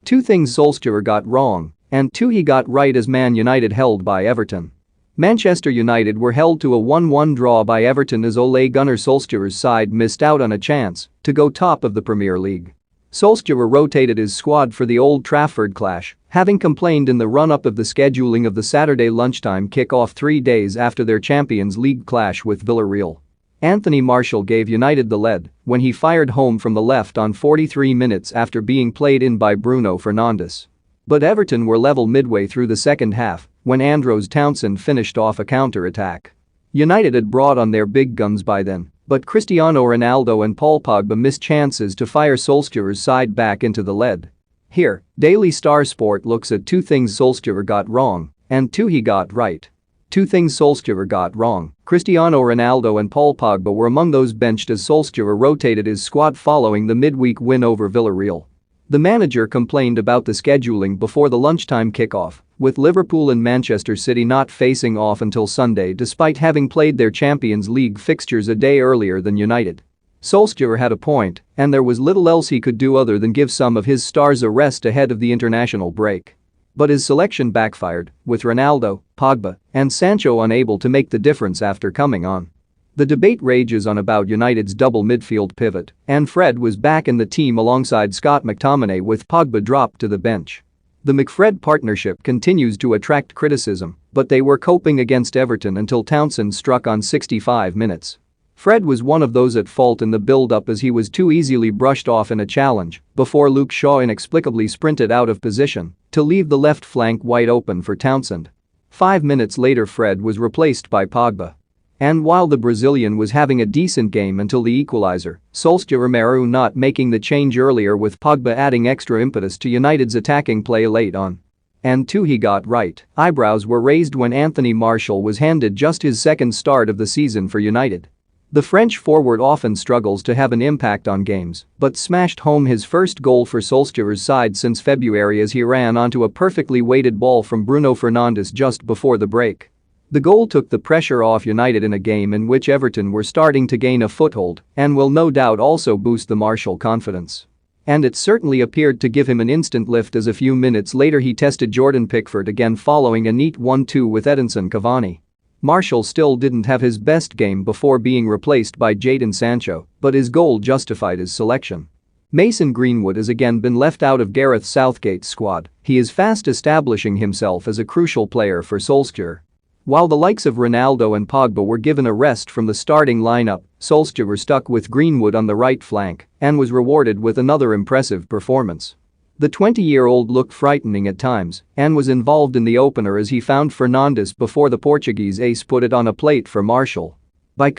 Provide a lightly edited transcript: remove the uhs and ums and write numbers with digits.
2 things Solskjaer got wrong, and 2 he got right as Man United held by Everton. Manchester United were held to a 1-1 draw by Everton as Ole Gunnar Solskjaer's side missed out on a chance to go top of the Premier League. Solskjaer rotated his squad for the Old Trafford clash, having complained in the run-up of the scheduling of the Saturday lunchtime kick-off 3 days after their Champions League clash with Villarreal. Anthony Martial gave United the lead when he fired home from the left on 43 minutes after being played in by Bruno Fernandes. But Everton were level midway through the second half when Andros Townsend finished off a counter-attack. United had brought on their big guns by then, but Cristiano Ronaldo and Paul Pogba missed chances to fire Solskjaer's side back into the lead. Here, Daily Star Sport looks at 2 things Solskjaer got wrong and 2 he got right. 2 things Solskjaer got wrong: Cristiano Ronaldo and Paul Pogba were among those benched as Solskjaer rotated his squad following the midweek win over Villarreal. The manager complained about the scheduling before the lunchtime kickoff, with Liverpool and Manchester City not facing off until Sunday despite having played their Champions League fixtures a day earlier than United. Solskjaer had a point, and there was little else he could do other than give some of his stars a rest ahead of the international break. But his selection backfired, with Ronaldo, Pogba, and Sancho unable to make the difference after coming on. The debate rages on about United's double midfield pivot, and Fred was back in the team alongside Scott McTominay with Pogba dropped to the bench. The McFred partnership continues to attract criticism, but they were coping against Everton until Townsend struck on 65 minutes. Fred was one of those at fault in the build-up as he was too easily brushed off in a challenge before Luke Shaw inexplicably sprinted out of position to leave the left flank wide open for Townsend. 5 minutes later Fred was replaced by Pogba. And while the Brazilian was having a decent game until the equalizer, Solskjaer not making the change earlier with Pogba adding extra impetus to United's attacking play late on. And 2 he got right. Eyebrows were raised when Anthony Martial was handed just his second start of the season for United. The French forward often struggles to have an impact on games, but smashed home his first goal for Solskjaer's side since February as he ran onto a perfectly weighted ball from Bruno Fernandes just before the break. The goal took the pressure off United in a game in which Everton were starting to gain a foothold and will no doubt also boost the Martial confidence. And it certainly appeared to give him an instant lift as a few minutes later he tested Jordan Pickford again following a neat 1-2 with Edinson Cavani. Martial still didn't have his best game before being replaced by Jadon Sancho, but his goal justified his selection. Mason Greenwood has again been left out of Gareth Southgate's squad. He is fast establishing himself as a crucial player for Solskjaer. While the likes of Ronaldo and Pogba were given a rest from the starting lineup, Solskjaer stuck with Greenwood on the right flank and was rewarded with another impressive performance. The 20-year-old looked frightening at times and was involved in the opener as he found Fernandes before the Portuguese ace put it on a plate for Martial. By